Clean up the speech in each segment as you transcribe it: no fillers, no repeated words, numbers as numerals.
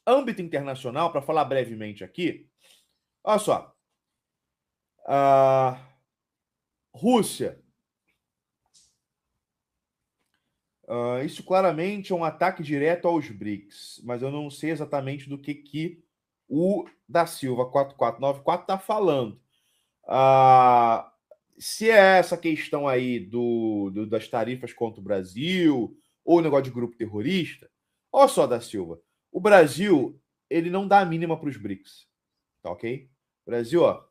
âmbito internacional, para falar brevemente aqui, olha só. A Rússia. Isso claramente é um ataque direto aos BRICS, mas eu não sei exatamente do que o da Silva 4494 está falando. Ah, se é essa questão aí das tarifas contra o Brasil, ou o negócio de grupo terrorista, olha só, da Silva, o Brasil ele não dá a mínima para os BRICS, tá ok? Brasil, ó,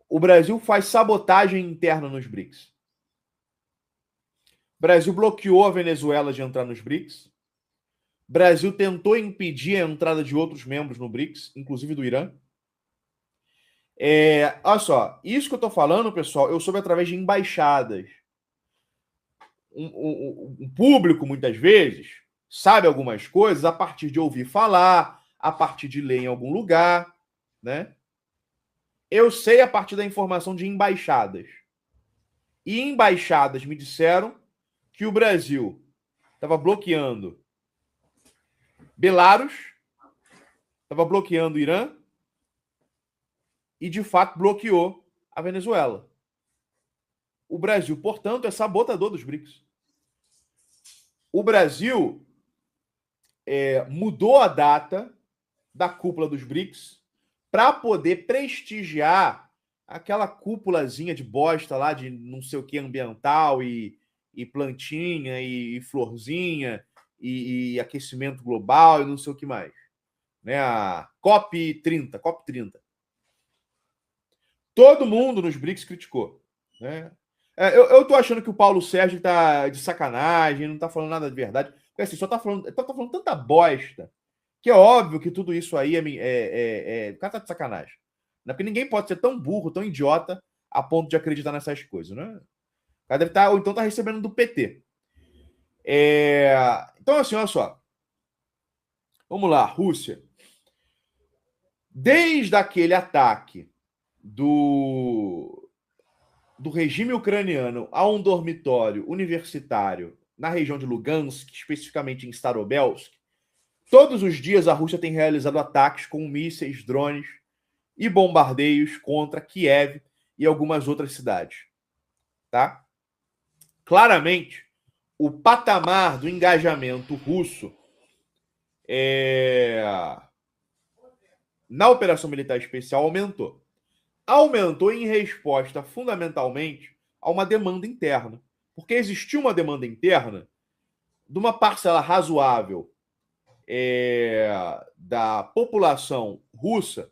o Brasil faz sabotagem interna nos BRICS. O Brasil bloqueou a Venezuela de entrar nos BRICS. O Brasil tentou impedir a entrada de outros membros no BRICS, inclusive do Irã. Olha só, isso que eu estou falando, pessoal, eu soube através de embaixadas. Um público, muitas vezes, sabe algumas coisas a partir de ouvir falar, a partir de ler em algum lugar, né? Eu sei a partir da informação de embaixadas. E embaixadas me disseram que o Brasil estava bloqueando Belarus, estava bloqueando o Irã e, de fato, bloqueou a Venezuela. O Brasil, portanto, é sabotador dos BRICS. O Brasil mudou a data da cúpula dos BRICS para poder prestigiar aquela cúpulazinha de bosta lá de não sei o que ambiental e plantinha e florzinha e aquecimento global e não sei o que mais. Né? A COP30, COP30. Todo mundo nos BRICS criticou. Né? Eu tô achando que o Paulo Sérgio tá de sacanagem, não tá falando nada de verdade. Porque assim, só tá falando tanta bosta que é óbvio que tudo isso aí o cara tá de sacanagem. Né? Porque ninguém pode ser tão burro, tão idiota, a ponto de acreditar nessas coisas. Né? O cara deve estar, ou então tá recebendo do PT. Então, assim, olha só. Vamos lá, Rússia. Desde aquele ataque do regime ucraniano a um dormitório universitário na região de Lugansk, especificamente em Starobelsk, todos os dias a Rússia tem realizado ataques com mísseis, drones e bombardeios contra Kiev e algumas outras cidades. Tá? Claramente, o patamar do engajamento russo na operação militar especial aumentou. Aumentou em resposta fundamentalmente a uma demanda interna. Porque existiu uma demanda interna de uma parcela razoável da população russa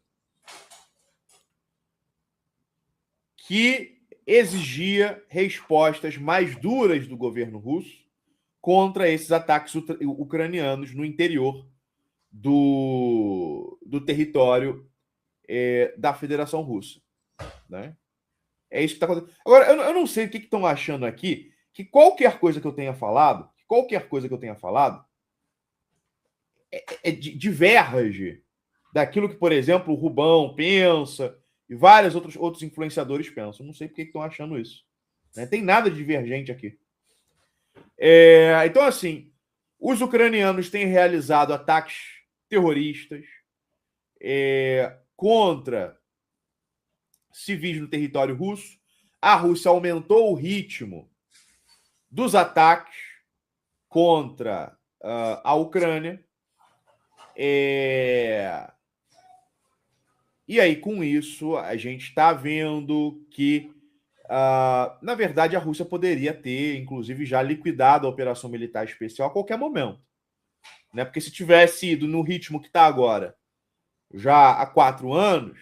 que exigia respostas mais duras do governo russo contra esses ataques ucranianos no interior do território da Federação Russa. Né? É isso que está acontecendo. Agora, eu não sei o que estão achando aqui, que qualquer coisa que eu tenha falado, diverge daquilo que, por exemplo, o Rubão pensa e vários outros influenciadores pensam. Não sei por que estão achando isso. Né? Tem nada de divergente aqui. Então, assim, os ucranianos têm realizado ataques terroristas contra civis no território russo. A Rússia aumentou o ritmo dos ataques contra a Ucrânia. E aí, com isso, a gente está vendo que, na verdade, a Rússia poderia ter, inclusive, já liquidado a operação militar especial a qualquer momento. Né? Porque se tivesse ido no ritmo que está agora, já há 4 anos,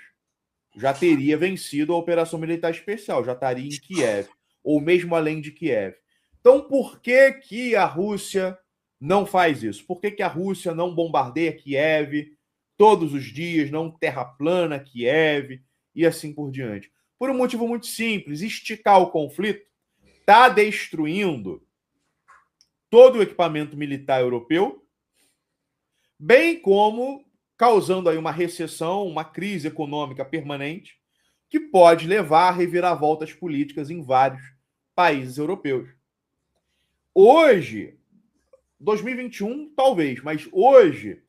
já teria vencido a operação militar especial, já estaria em Kiev, ou mesmo além de Kiev. Então, por que a Rússia não faz isso? Por que a Rússia não bombardeia Kiev todos os dias, não terraplana Kiev e assim por diante? Por um motivo muito simples: esticar o conflito está destruindo todo o equipamento militar europeu, bem como causando aí uma recessão, uma crise econômica permanente, que pode levar a reviravoltas políticas em vários países europeus. Hoje, 2021, talvez, mas hoje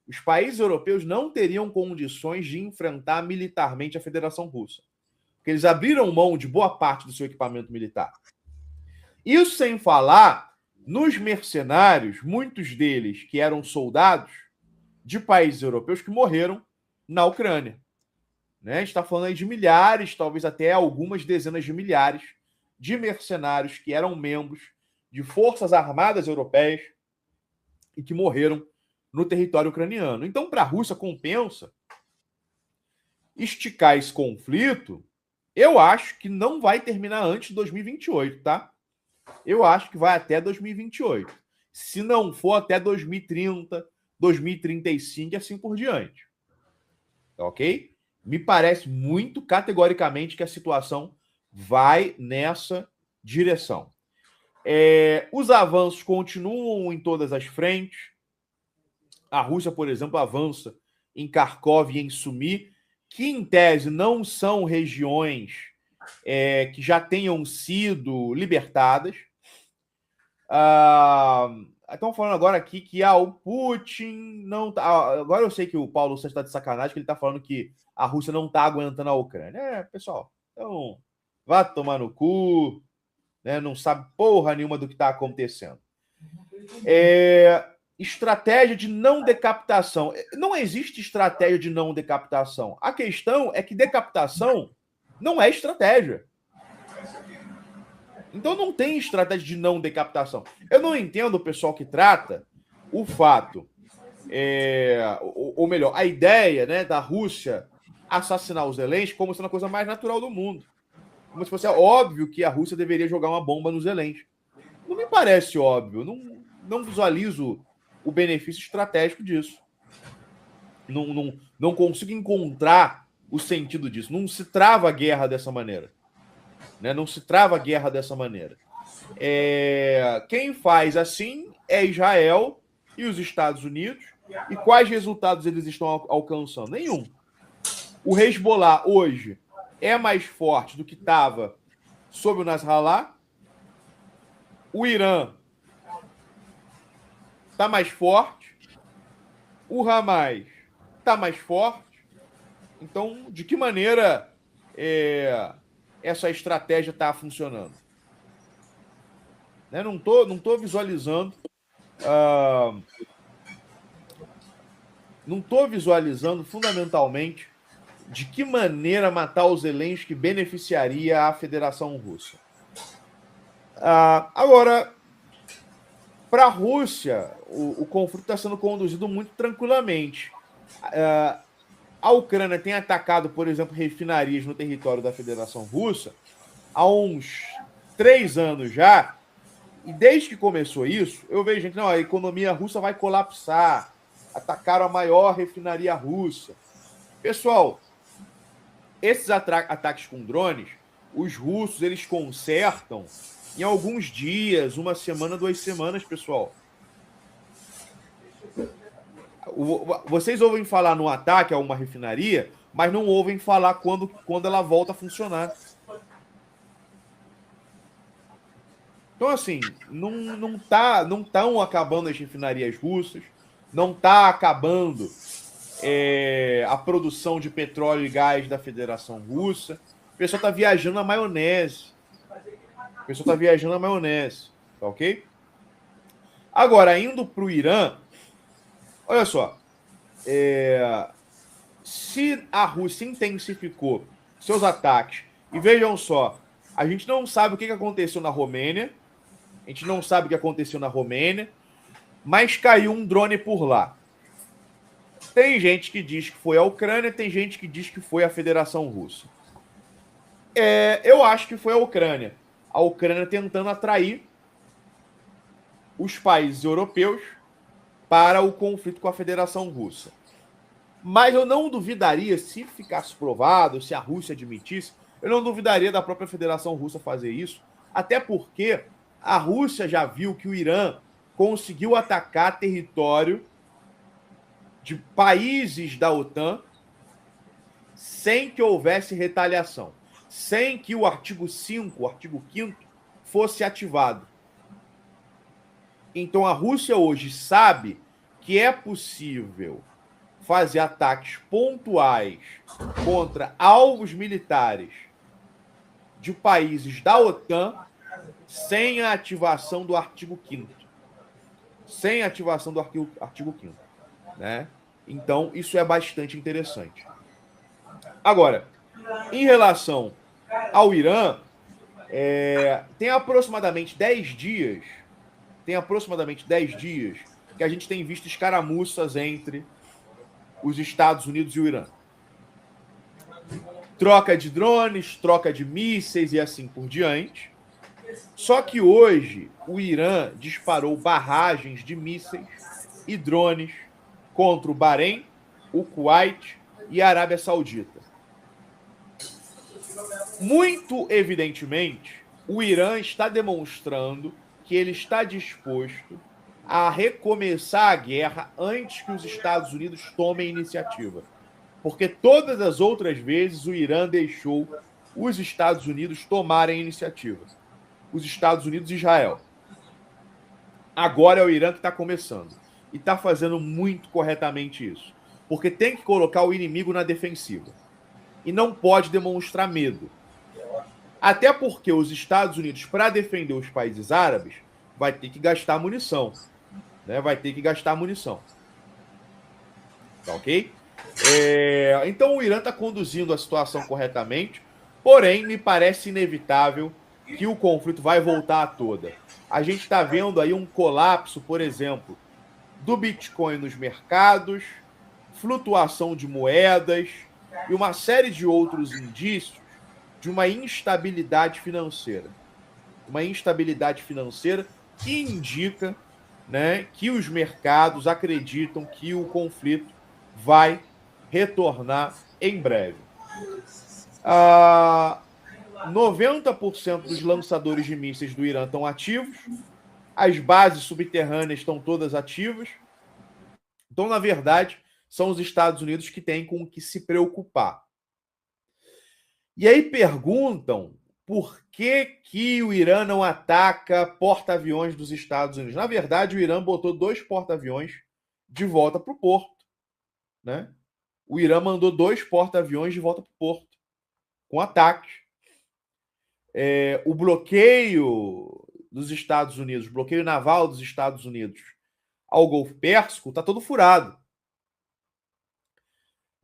os países europeus não teriam condições de enfrentar militarmente a Federação Russa. Porque eles abriram mão de boa parte do seu equipamento militar. Isso sem falar nos mercenários, muitos deles que eram soldados de países europeus que morreram na Ucrânia. Né? A gente está falando aí de milhares, talvez até algumas dezenas de milhares de mercenários que eram membros de forças armadas europeias e que morreram no território ucraniano. Então, para a Rússia, compensa esticar esse conflito. Eu acho que não vai terminar antes de 2028, tá? Eu acho que vai até 2028. Se não for até 2030, 2035 e assim por diante. Ok? Me parece muito categoricamente que a situação vai nessa direção. Os avanços continuam em todas as frentes. A Rússia, por exemplo, avança em Kharkov e em Sumy, que em tese não são regiões que já tenham sido libertadas. Estão falando agora aqui que o Putin não tá. Agora eu sei que o Paulo Santos está de sacanagem, que ele está falando que a Rússia não está aguentando a Ucrânia. Pessoal, então vá tomar no cu, né? Não sabe porra nenhuma do que está acontecendo. Estratégia de não decapitação. Não existe estratégia de não decapitação. A questão é que decapitação não é estratégia. Então não tem estratégia de não decapitação. Eu não entendo o pessoal que trata o fato, ou melhor, a ideia, né, da Rússia assassinar os Zelensky como sendo a coisa mais natural do mundo. Como se fosse óbvio que a Rússia deveria jogar uma bomba nos Zelensky. Não me parece óbvio. Não visualizo o benefício estratégico disso. Não consigo encontrar o sentido disso. Não se trava a guerra dessa maneira. Né? Não se trava a guerra dessa maneira. Quem faz assim é Israel e os Estados Unidos. E quais resultados eles estão alcançando? Nenhum. O Hezbollah hoje é mais forte do que estava sob o Nasrallah. O Irã está mais forte. O Hamas está mais forte. Então, de que maneira essa estratégia está funcionando? Né? Não tô visualizando. Não estou visualizando fundamentalmente de que maneira matar os Zelensky beneficiaria a Federação Russa. Agora, para a Rússia, o conflito está sendo conduzido muito tranquilamente. A Ucrânia tem atacado, por exemplo, refinarias no território da Federação Russa há uns 3 anos já. E desde que começou isso, eu vejo, gente, não, a economia russa vai colapsar. Atacaram a maior refinaria russa. Pessoal, esses ataques com drones, os russos, eles consertam em alguns dias, 1 semana, 2 semanas, pessoal. Vocês ouvem falar no ataque a uma refinaria, mas não ouvem falar quando ela volta a funcionar. Então, assim, não estão acabando as refinarias russas, não está acabando a produção de petróleo e gás da Federação Russa. O pessoal está viajando na maionese. Tá ok? Agora, indo para o Irã, olha só. Se a Rússia intensificou seus ataques, e vejam só, a gente não sabe o que aconteceu na Romênia, mas caiu um drone por lá. Tem gente que diz que foi a Ucrânia, tem gente que diz que foi a Federação Russa. Eu acho que foi a Ucrânia. A Ucrânia tentando atrair os países europeus para o conflito com a Federação Russa. Mas eu não duvidaria, se ficasse provado, se a Rússia admitisse, eu não duvidaria da própria Federação Russa fazer isso, até porque a Rússia já viu que o Irã conseguiu atacar território de países da OTAN sem que houvesse retaliação, sem que o artigo 5, o artigo 5º, fosse ativado. Então a Rússia hoje sabe que é possível fazer ataques pontuais contra alvos militares de países da OTAN sem a ativação do artigo 5º. Sem a ativação do artigo 5º, né? Então, isso é bastante interessante. Agora, em relação ao Irã, tem aproximadamente 10 dias que a gente tem visto escaramuças entre os Estados Unidos e o Irã. Troca de drones, troca de mísseis e assim por diante. Só que hoje o Irã disparou barragens de mísseis e drones contra o Bahrein, o Kuwait e a Arábia Saudita. Muito evidentemente, o Irã está demonstrando que ele está disposto a recomeçar a guerra antes que os Estados Unidos tomem iniciativa. Porque todas as outras vezes o Irã deixou os Estados Unidos tomarem iniciativa. Os Estados Unidos e Israel. Agora é o Irã que está começando. E está fazendo muito corretamente isso. Porque tem que colocar o inimigo na defensiva. E não pode demonstrar medo. Até porque os Estados Unidos, para defender os países árabes, vai ter que gastar munição. Né? Vai ter que gastar munição. Tá ok? Então o Irã está conduzindo a situação corretamente, porém me parece inevitável que o conflito vai voltar a toda. A gente está vendo aí um colapso, por exemplo, do Bitcoin nos mercados, flutuação de moedas e uma série de outros indícios de uma instabilidade financeira. Uma instabilidade financeira que indica, né, que os mercados acreditam que o conflito vai retornar em breve. 90% dos lançadores de mísseis do Irã estão ativos, as bases subterrâneas estão todas ativas. Então, na verdade, são os Estados Unidos que têm com o que se preocupar. E aí perguntam por que o Irã não ataca porta-aviões dos Estados Unidos. Na verdade, o Irã botou 2 porta-aviões de volta para o porto. Né? O Irã mandou 2 porta-aviões de volta para o porto, com ataques. O bloqueio dos Estados Unidos, o bloqueio naval dos Estados Unidos ao Golfo Pérsico está todo furado.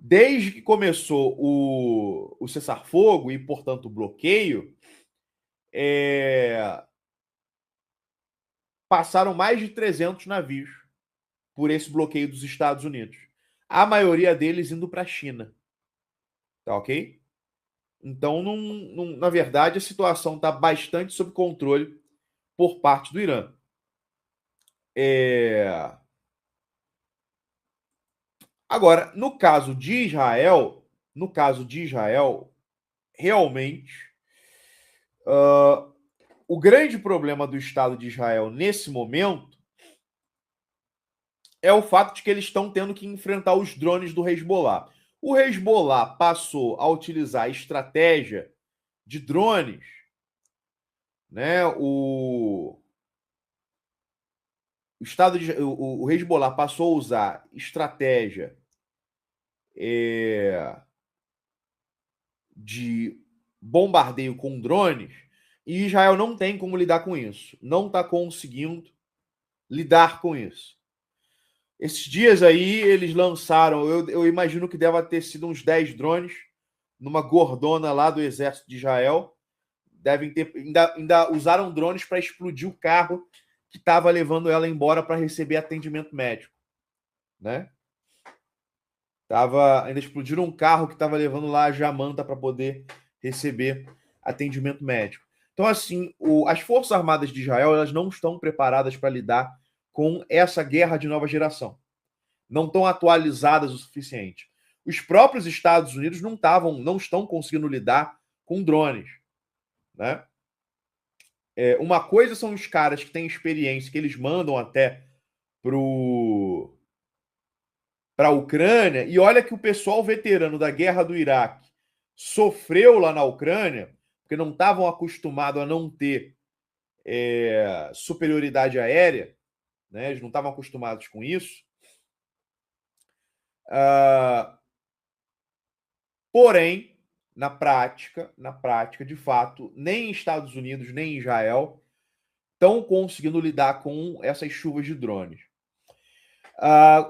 Desde que começou o cessar-fogo e, portanto, o bloqueio, passaram mais de 300 navios por esse bloqueio dos Estados Unidos. A maioria deles indo para a China. Tá ok? Então, na verdade, a situação está bastante sob controle por parte do Irã. Agora, no caso de Israel, realmente, o grande problema do Estado de Israel nesse momento é o fato de que eles estão tendo que enfrentar os drones do Hezbollah. O Hezbollah passou a utilizar a estratégia de drones, né? O Hezbollah passou a usar estratégia de bombardeio com drones e Israel não tem como lidar com isso. Não está conseguindo lidar com isso. Esses dias aí eles lançaram, eu imagino que deva ter sido uns 10 drones numa gordona lá do exército de Israel. Devem ter, ainda usaram drones para explodir o carro que estava levando ela embora para receber atendimento médico, né? Ainda explodiram um carro que estava levando lá a Jamanta para poder receber atendimento médico. Então, assim, as Forças Armadas de Israel elas não estão preparadas para lidar com essa guerra de nova geração. Não estão atualizadas o suficiente. Os próprios Estados Unidos não estão conseguindo lidar com drones, né? Uma coisa são os caras que têm experiência, que eles mandam até para a Ucrânia, e olha que o pessoal veterano da guerra do Iraque sofreu lá na Ucrânia, porque não estavam acostumados a não ter superioridade aérea, né? Eles não estavam acostumados com isso. Porém, na prática, de fato, nem Estados Unidos nem Israel estão conseguindo lidar com essas chuvas de drones.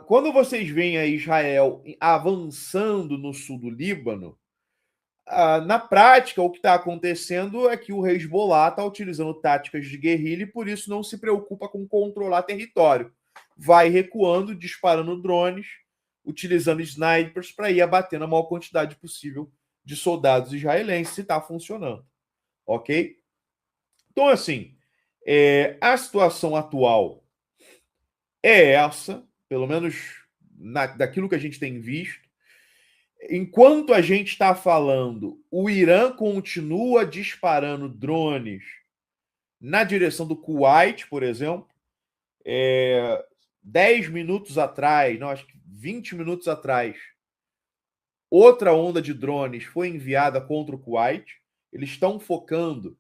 Quando vocês veem a Israel avançando no sul do Líbano, na prática, o que está acontecendo é que o Hezbollah está utilizando táticas de guerrilha e por isso não se preocupa com controlar território. Vai recuando, disparando drones, utilizando snipers para ir abatendo a maior quantidade possível de soldados israelenses, se está funcionando. Ok? Então, assim, a situação atual é essa, pelo menos daquilo que a gente tem visto. Enquanto a gente está falando, o Irã continua disparando drones na direção do Kuwait, por exemplo. 10 minutos atrás, não, acho que 20 minutos atrás, outra onda de drones foi enviada contra o Kuwait. Eles estão focando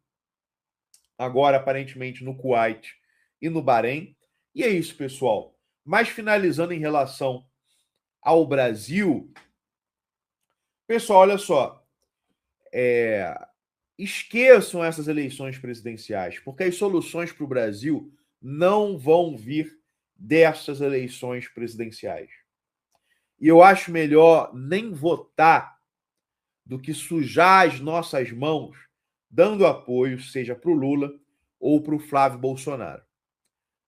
agora, aparentemente, no Kuwait e no Bahrein. E é isso, pessoal. Mas finalizando em relação ao Brasil, pessoal, olha só. Esqueçam essas eleições presidenciais, porque as soluções para o Brasil não vão vir dessas eleições presidenciais. E eu acho melhor nem votar do que sujar as nossas mãos dando apoio, seja para o Lula ou para o Flávio Bolsonaro.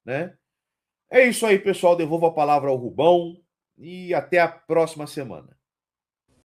Né? É isso aí, pessoal. Devolvo a palavra ao Rubão e até a próxima semana.